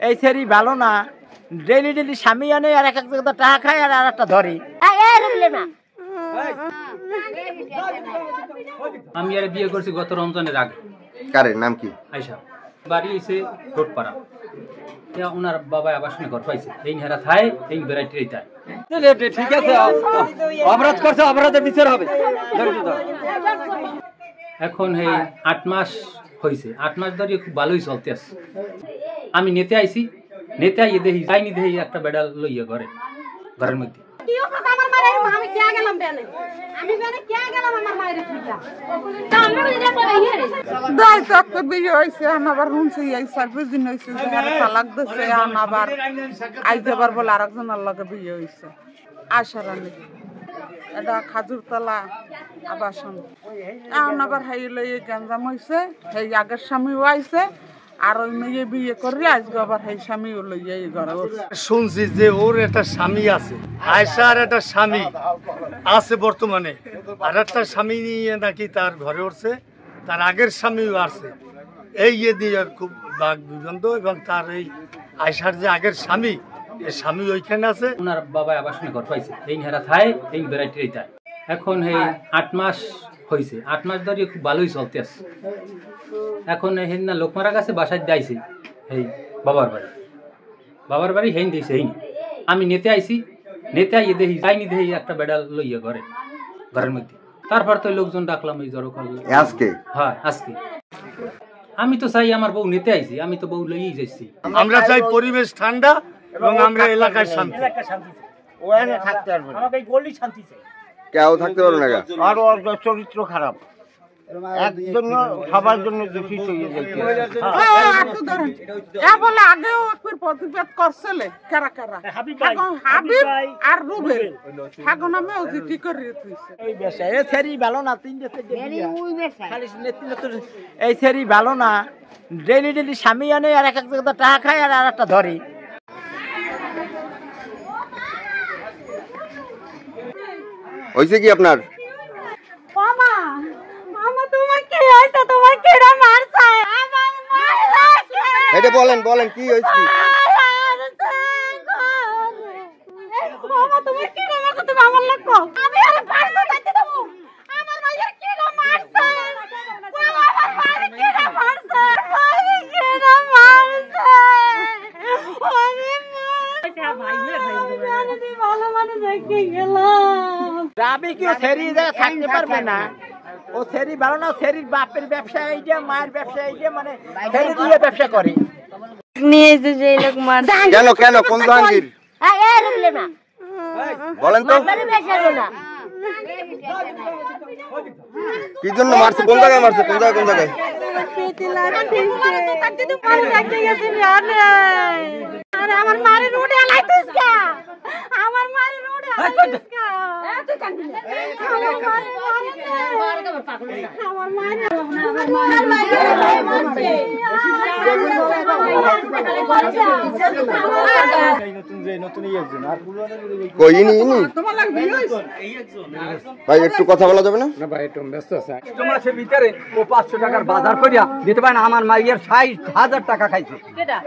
এই সেরি ভালো না, ডেইলি ডেইলি স্বামী আনে আর এক এক জায়গায় টাকা খায় আর একটা ধরে। আমি আর বিয়ে করছি গত রমজানের আগে। কারের নাম কি? আয়শা। বাড়ি এসে রোডপাড়া। ওনার বাবা আবাসনে ঘর পাইছে, এই হেরা থায় এই ভ্যারাইটির এইটা। ঠিক আছে, অপরাধ করছে, অপরাধের বিচার হবে। এখন এই 8 মাস হয়েছে, 8 মাস ধরে খুব ভালোই চলতে আছে। আমি নেতে আইছি, নেতে আইয়ে দেখি যাইনি, দেখি একটা বেড়া লইয়া ঘরের মধ্যে। এটা খাজুরতলা আবাসন। এখন আবার হাই লই গঞ্জাম হয়েছে, সেই আগের স্বামীও আইছে, আর ওই মেয়ে বিয়ে করে আজকে আবার সেই স্বামীও লইয়া এই ঘরে। শুনছি যে ওর একটা স্বামী আছে, আয়সার একটা স্বামী আছে বর্তমানে, আর একটা স্বামী নিয়ে নাকি তার ঘরে উঠছে, তার আগের স্বামীও আছে। এই ইয়ে দিয়ে খুব বাঘ বিবন্ধ, এবং তার এই আয়সার যে আগের স্বামী, এই স্বামী ওইখানে আছে। ওনার বাবা আবাসনে ঘর পাইছে, এই হেরা থায় এই ভ্যারাইটির এইটা। এখন এই 8 মাস হয়েছে, 8 মাস ধরে খুব ভালোই চলতে আছে। এখন হেন না লোক মারা গেছে, বাসায় যাইছে এই বাবার বাড়ি হেন দিয়েছে। এই আমি নেতে আইছি, নেতে আইয়ে দেখি যাইনি, দেখি একটা বেড়া লইয়া ঘরের মধ্যে। তারপর তো লোকজন ডাকলাম এই জড়ো আজকে। হ্যাঁ আজকে। আমি তো চাই আমার বউ নেতে আইছি, আমি তো বউ লইয়েই যাইছি। আমরা চাই পরিবেশ ঠান্ডা এবং আমরা এলাকায় শান্তি। ওখানে থাকতে পারবো না, আমাকে এই গলি শান্তি চাই। কেউ থাকতে পারবে না, আর ওর চরিত্র খারাপ, একজন সবার জন্য দূষিত হয়ে যাচ্ছে। বলে আগেও একবার প্রতিবাদ করছিলে কারা কারা, হাবিব আর রুবেল হাগো নামে কি করে এই বেশা এই সেরি ভালো না, এই সেরি ভালো না, ডেইলি ডেইলি স্বামী আনে আর এক এক জায়গায় টাকা খায় আর একটা ধরে। হয়েছে কি আপনার? এটা বলেন বলেন কি হয়েছে? রাবি কি সেরি থাকতে পারবে না? ও সেরি ভালো না, সেরির বাপের ব্যবসা এইটা, মায়ের ব্যবসা এইটা, মানে সেরি দিয়ে ব্যবসা করে। কেন কেন কোন জাহাঙ্গীর বলেন তো, কি জন্য মারছে? কোন জায়গায় মারছে? কোন জায়গায়? কোন জায়গায়? আমার মায়ের রুটে আলাইছিস কা, আমার মায়ের রুটে আলাইছিস কা, এত কান্দি না আমার ভাই একটু কথা বলা যাবে না? ভাই একটু ব্যস্ত আছে। মাসের ভিতরে ও 500 টাকার বাজার করিয়া দিতে পারে না। আমার মাইয়ের 60,000 টাকা খাইছে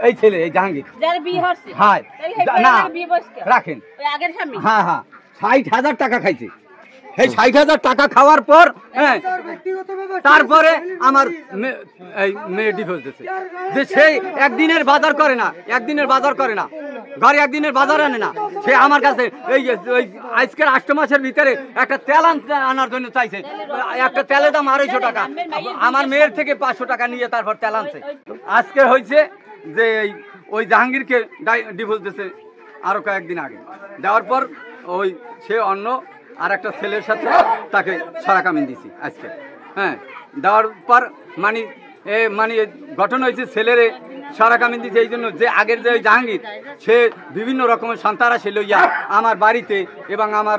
এই ছেলে, এই জাহাঙ্গীর। হ্যাঁ না রাখেন, হ্যাঁ হ্যাঁ 60,000 টাকা খাইছে। এই 60,000 টাকা খাওয়ার পর হ্যাঁ তারপরে আমার মেয়ে ডিভোর্স দিয়েছে, যে সেই একদিনের বাজার করে না, ঘরে একদিনের বাজার আনে না। সে আমার কাছে এই আজকের 8 মাসের ভিতরে একটা তেল আনার জন্য চাইছে, একটা তেলের দাম 250 টাকা। আমার মেয়ের থেকে 500 টাকা নিয়ে তারপর তেল আনছে। আজকে হয়েছে যে ওই জাহাঙ্গীরকে ডিভোর্স দিয়েছে আরো কয়েকদিন আগে। দেওয়ার পর ওই সে অন্য আর একটা ছেলের সাথে তাকে সারা কামিন দিছি আজকে। হ্যাঁ দেওয়ার পর মানে গঠন হয়েছে, ছেলেরে সারা কামিন দিছে এই জন্য যে আগের যে জাহাঙ্গীর, সে বিভিন্ন রকমের সন্তারা সে লইয়া আমার বাড়িতে এবং আমার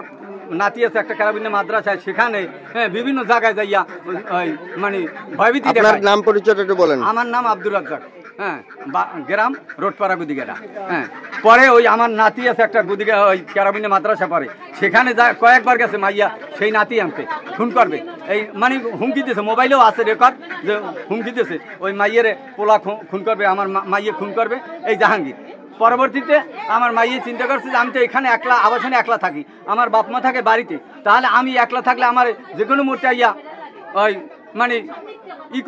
নাতি আছে একটা কারাবিনে মাদ্রাসায়, সেখানে হ্যাঁ বিভিন্ন জায়গায় যাইয়া মানে ভয়ভীতি দেখায়। আপনার নাম পরিচয় একটু বলেন। আমার নাম আব্দুর রাজ্জাক, হ্যাঁ গ্রাম রোডপাড়া গুদিগেরা। হ্যাঁ পরে ওই আমার নাতি আছে একটা গুদিকে ওই ক্যারাবিনে মাদ্রাসা পড়ে, সেখানে যা কয়েকবার গেছে মাইয়া সেই নাতি আনতে খুন করবে, এই মানে হুমকি দিয়েছে, মোবাইলেও আছে রেকর্ড যে হুমকি দিয়েছে ওই মাইয়ের পোলা খুন করবে, আমার মাইয়ে খুন করবে এই জাহাঙ্গীর। পরবর্তীতে আমার মাইয়ে চিন্তা করছে যে আমি তো এখানে একলা আবাসনে একলা থাকি, আমার বাপ মা থাকে বাড়িতে, তাহলে আমি একলা থাকলে আমার যে কোনো মুহূর্তে আইয়া ওই মানে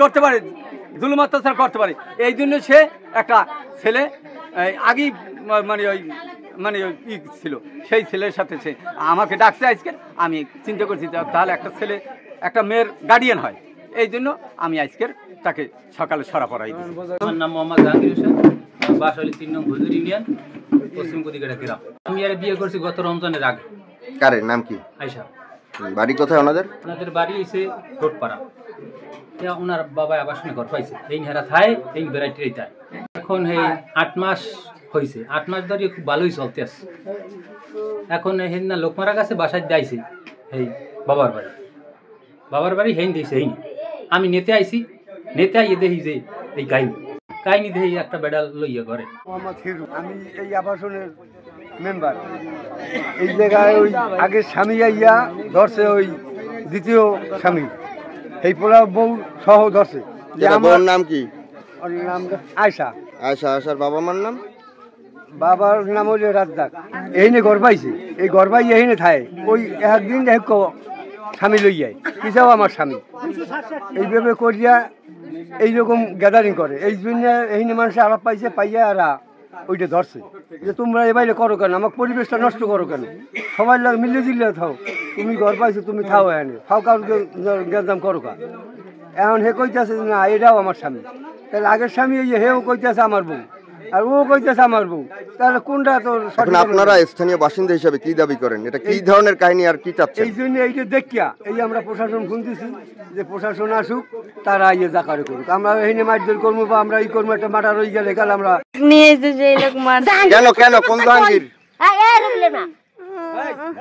করতে পারে, জুলুম অত্যাচার করতে পারে। এই জন্য সে একটা ছেলে আগেই মানে ছিল, সেই ছেলের সাথে সে আমাকে ডাকছে আজকে। আমি চিন্তা করছি তাহলে একটা ছেলে একটা মেয়ের গার্ডিয়ান হয়, এই জন্য আমি আজকের তাকে সকালে সরা পড়াই দিই। আমার নাম মোহাম্মদ জাহাঙ্গীর হোসেন, বাসা হল 3 নং ভুজুর ইউনিয়ন, পশ্চিম কুদিঘাটা গ্রাম। আমি আর বিয়ে করছি গত রমজানের আগে। কারের নাম কি? আয়সা। বাড়ি কোথায় ওনাদের? ওনাদের বাড়ি হয়েছে কোটপাড়া। ওনার বাবা আবাসনে ঘর পাইছে, এই হেরা থায় এই বেড়াইতে তাই। এখন এই 8 মাস হয়েছে, 8 মাস ধরে খুব ভালোই চলতে আসছে। এখন হেনা লোকমারা কাছে বাসায় যাইছে এই বাবার বাড়ি হেন দিয়েছে। এই আমি নেতে আইছি, নেতে আইয়ে দেখি যে এই কাহিনী দেখি একটা বেড়াল লইয়া ঘরে। আমি এই আবাসনের মেম্বার। এই জায়গায় ওই আগে স্বামী আইয়া ধরছে, ওই দ্বিতীয় স্বামী এই পোলা বউ সহ ধরছে। আমার নাম কি? নাম আয়সা। আয়সা। আয়সার বাবা মার নাম? বাবার নাম হইলে রাজ্জাক। এইনে ঘর পাইছে, এই ঘর পাই এইনে থায়। ওই একদিন স্বামী লই যায়, পিছাও আমার স্বামী এইভাবে করিয়া এইরকম গ্যাদারিং করে। এই জন্য এইনে মানুষে আলাপ পাইছে, পাইয়া আর ওইটা ধরছে যে তোমরা এবারে করো কেন, আমাকে পরিবেশটা নষ্ট করো কেন, সবাই মিলে দিলে থাও, তুমি ঘর পাইছো তুমি থাও, এনে থাও, কাউকে গ্যাদাম করো কা। এখন হে কইতেছে না এটাও আমার স্বামী, তাহলে আগের স্বামী হেও কইতেছে আমার বউ, আর ও কইতেছে আমার বউ, তাহলে কোনটা তোর? আপনারা স্থানীয় বাসিন্দা হিসাবে কি দাবি করেন? এটা কি ধরনের কাহিনী আর কি চাচ্ছেন? এই জন্য এইটা দেখিয়া এই আমরা প্রশাসন শুনতেছি যে প্রশাসন আসুক, তারা ইয়ে জাকারে করুক। আমরা এইনে মারধর করবো বা আমরা এই করবো, একটা মার্ডার হয়ে গেলে কাল আমরা কেন কেন কোন জাহাঙ্গীর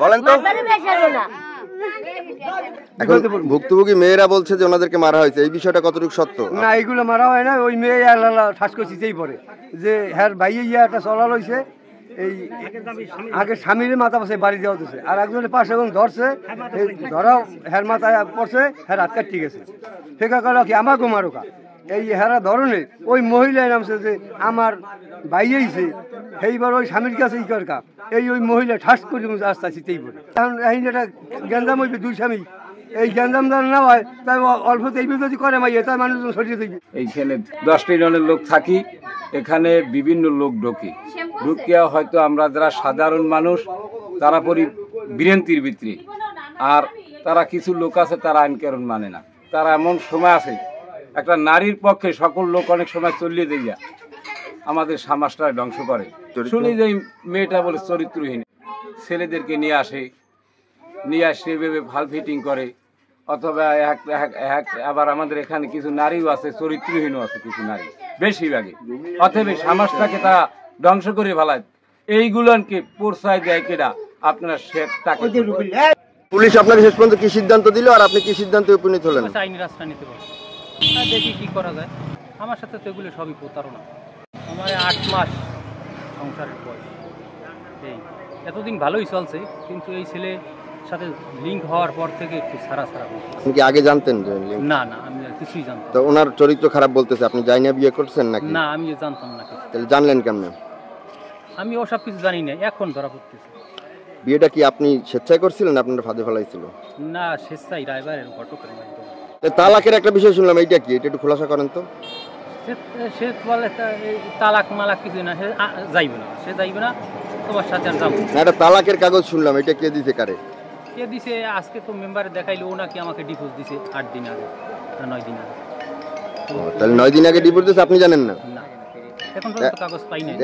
বলেন তো? এখন ভুক্তভোগী মেয়েরা বলছে যে ওনাদেরকে মারা হয়েছে, এই বিষয়টা কতটুকু সত্য? না, এইগুলো মারা হয় না। ওই মেয়ে ঠাস করছিতেই পরে যে হ্যার ভাইয়ে ইয়া একটা চলা লইছে, এই আগে স্বামীর মাথা পাশে বাড়ি দেওয়া হতেছে, আর একজনের পাশে এবং ধরছে, ধরাও হ্যার মাথায় পড়ছে, হ্যার হাত কাট ঠিক আছে, ফেকা করা কি আমাকে মারোকা। এই হেরা ধরনের ওই মহিলার নামছে যে আমার ভাইয়েইছে, সেইবার ওই স্বামীর কাছে ই করকা, ওই মহিলা ঠাস করে আস্তে আসতেই পড়ে। কারণ এই একটা গ্যাঞ্জাম হইবে, দুই স্বামী, এই গ্যাঞ্জাম ধর না হয় তাই অল্পতে এই যদি করে মাইয়ে, তাই মানুষজন সরিয়ে দিবে। এইখানে 10টি জনের লোক থাকি, এখানে বিভিন্ন লোক ঢুকিয়া হয়তো আমরা যারা সাধারণ মানুষ তারা পরি বিরন্তির ভিতরে, আর তারা কিছু লোক আছে তারা আইন কানুন মানে না। তারা এমন সময় আছে, একটা নারীর পক্ষে সকল লোক অনেক সময় চলিয়ে দিয়া আমাদের সমাজটা ধ্বংস করে। শুনি যে মেয়েটা বলে চরিত্রহীন, ছেলেদেরকে নিয়ে আসে ভেবে ভাল ফিটিং করে, অথবা আবার আমাদের এখানে কিছু নারীও আছে, চরিত্রহীনও আছে কিছু নারী, বেশিরভাগই। অতএব সমাজটাকে তারা ধ্বংস করে ফেলায়। এইগুলোকে পৌঁছায় দেয় কেডা? আপনারা তাকে। পুলিশ আপনাকে শেষ পর্যন্ত কি সিদ্ধান্ত দিল, আর আপনি কি সিদ্ধান্তে উপনীত হলেন? আইনি রাস্তা নিতে পারে, দেখি কি করা যায়। আমার সাথে তো এগুলো সবই প্রতারণা। আমার 8 মাস সংসারের বয়স, এই এতদিন ভালোই চলছে, কিন্তু এই ছেলে সাথে লিঙ্ক হওয়ার পর থেকে একটু সারা আপনি কি আগে জানতেন যে না আমি কিছুই জানতাম তো ওনার চরিত্র খারাপ বলতেছে, আপনি জানি না বিয়ে করছেন নাকি? না, আমি জানতাম না। তাহলে জানলেন কেমনে? আমি ওসব কিছু জানি না, এখন ধরা পড়তেছে। বিয়েটা কি আপনি স্বেচ্ছায় করছিলেন, আপনার ফাঁদে ফেলাইছিল? না, স্বেচ্ছায় ড্রাইভারের ঘটকের মাধ্যমে। তালাকের একটা বিষয় শুনলাম, এইটা কি? এটা একটু খোলাসা করেন তো। সে বলে তালাক মালাক কিছু না, সে যাইবে না তোমার সাথে আর যাবো না। একটা তালাকের কাগজ শুনলাম, এটা কে দিছে, কারে কে দিছে? আজকে তো মেম্বারে দেখাইলো, ও নাকি আমাকে ডিভোর্স দিছে 8 দিন আগে না 9 দিন আগে। তাহলে 9 দিন আগে ডিভোর্স দিছে, আপনি জানেন না? না, এখন পর্যন্ত কাগজ পাই নাই।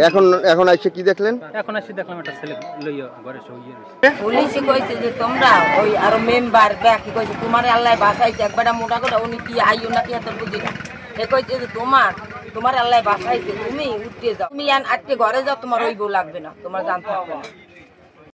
এখন আইসে কি দেখলেন? এখন এসে দেখলাম একটা ছেলে লইয়া ঘরে সইয়ে রইছে। পুলিশ কইছে যে তোমরা ওই আর মেম্বার কি কইছে তোমার আল্লাহ বাসাইছে, একবারটা মোটা করে উনি কি আইও নাকি এত বুঝি না। সে কইছে যে তোমার আল্লাহ বাসাইছে, তুমি উঠতে যাও, তুমি আটকে ঘরে যাও, তোমার ওই বউ লাগবে না, তোমার জানতে হবে না।